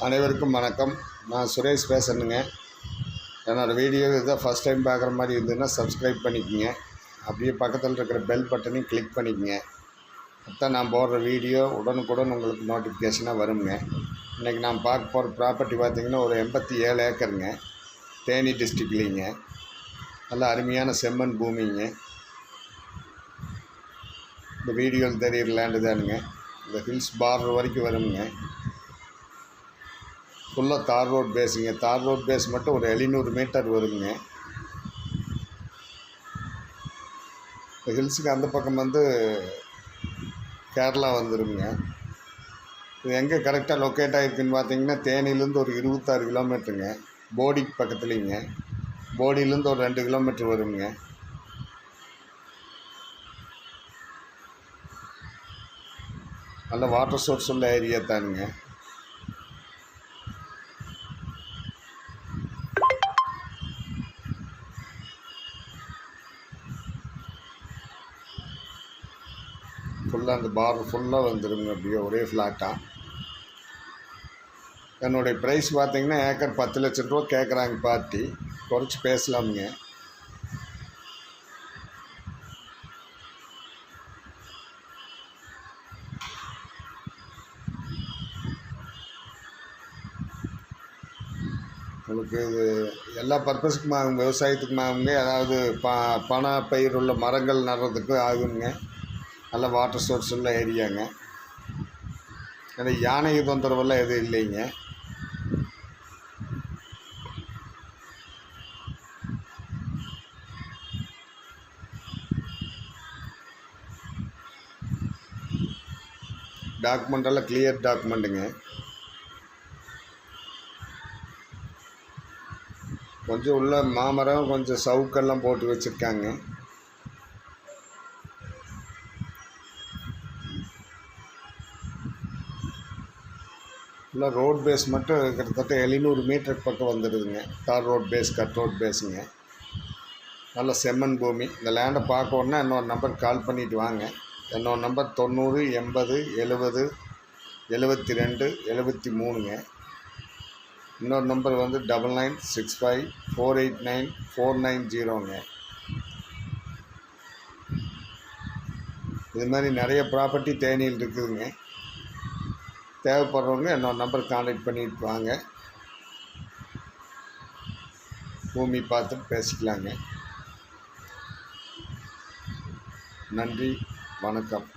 அனைவருக்கும் வணக்கம். நான் சுரேஷ் பேசுகிறேங்க. என்னோடய வீடியோ இதான் ஃபஸ்ட் டைம் பார்க்குற மாதிரி இருந்ததுன்னா சப்ஸ்கிரைப் பண்ணிக்கோங்க. அப்படியே பக்கத்தில் இருக்கிற பெல் பட்டனையும் கிளிக் பண்ணிக்கோங்க. அப்போ நான் போடுற வீடியோ உடனுக்குடன் உங்களுக்கு நோட்டிஃபிகேஷனாக வருங்க. இன்றைக்கி நான் பார்க்க போகிற ப்ராப்பர்ட்டி பார்த்திங்கன்னா ஒரு 87 ஏக்கருங்க, தேனி டிஸ்ட்ரிக்ட்லிங்க. நல்ல அருமையான செம்மண் பூமிங்க. இந்த வீடியோவில் தெரிகிற லேண்டு தானுங்க. இந்த ஹில்ஸ் பார்டர் வரைக்கும் வருங்க. ஃபுல்லாக தார் ரோட் பேஸுங்க. தார் ரோட் பேஸ் மட்டும் ஒரு 700 மீட்டர் வருங்க. இந்த ஹில்ஸுக்கு அந்த பக்கம் வந்து கேரளா வந்துடுங்க. இது எங்கே கரெக்டாக லொக்கேட் ஆகிருக்குன்னு பார்த்தீங்கன்னா தேனியிலேருந்து ஒரு 26 கிலோமீட்டருங்க. போடிக்கு பக்கத்துலேங்க. போடியிலேருந்து ஒரு 2 கிலோமீட்டர் வருங்க. நல்ல வாட்டர் சோர்ஸ் உள்ள ஏரியா தானுங்க. ஃபுல்லாக அந்த பார்டர் ஃபுல்லாக வந்துடுங்க. அப்படியே ஒரே ஃப்ளாட்டாக. என்னுடைய ப்ரைஸ் பார்த்திங்கன்னா ஏக்கர் 10 லட்சம் ரூபா கேட்குறாங்க பார்ட்டி. குறைச்சி பேசலாமுங்க. உங்களுக்கு இது எல்லா பர்பஸுக்கும் ஆகுங்க. விவசாயத்துக்கும் ஆகுங்க. அதாவது பண பயிர் உள்ள மரங்கள் நடுறதுக்கு ஆகுங்க. நல்ல வாட்டர் சோர்ஸ் உள்ள ஏரியாங்க. எனக்கு யானை தொந்தரவெல்லாம் எதுவும் இல்லைங்க. டாக்குமெண்டெல்லாம் கிளியர் டாக்குமெண்ட்டுங்க. கொஞ்சம் உள்ள மாமரம் கொஞ்சம் சவுக்கெல்லாம் போட்டு வச்சுருக்காங்க. ஃபுல்லாக ரோட் பேஸ் மட்டும் கிட்டத்தட்ட 700 மீட்டருக்கு பக்கம் வந்துடுதுங்க. தார் ரோட் பேஸ், கட் ரோட் பேஸுங்க. நல்ல செம்மண் பூமி. இந்த லேண்டை பார்க்கணுன்னா என்னோட நம்பருக்கு கால் பண்ணிவிட்டு வாங்க. என்னோட நம்பர் 90 80 70 72 73ங்க. இன்னொரு நம்பர் வந்து 9965 489 490ங்க. இது மாதிரி நிறைய ப்ராப்பர்ட்டி தேனியில் இருக்குதுங்க. தேவைப்படுறவங்க என்னோட நம்பர் கான்டாக்ட் பண்ணிட்டு வாங்க. பூமி பார்த்துட்டு பேசிக்கலாங்க. நன்றி, வணக்கம்.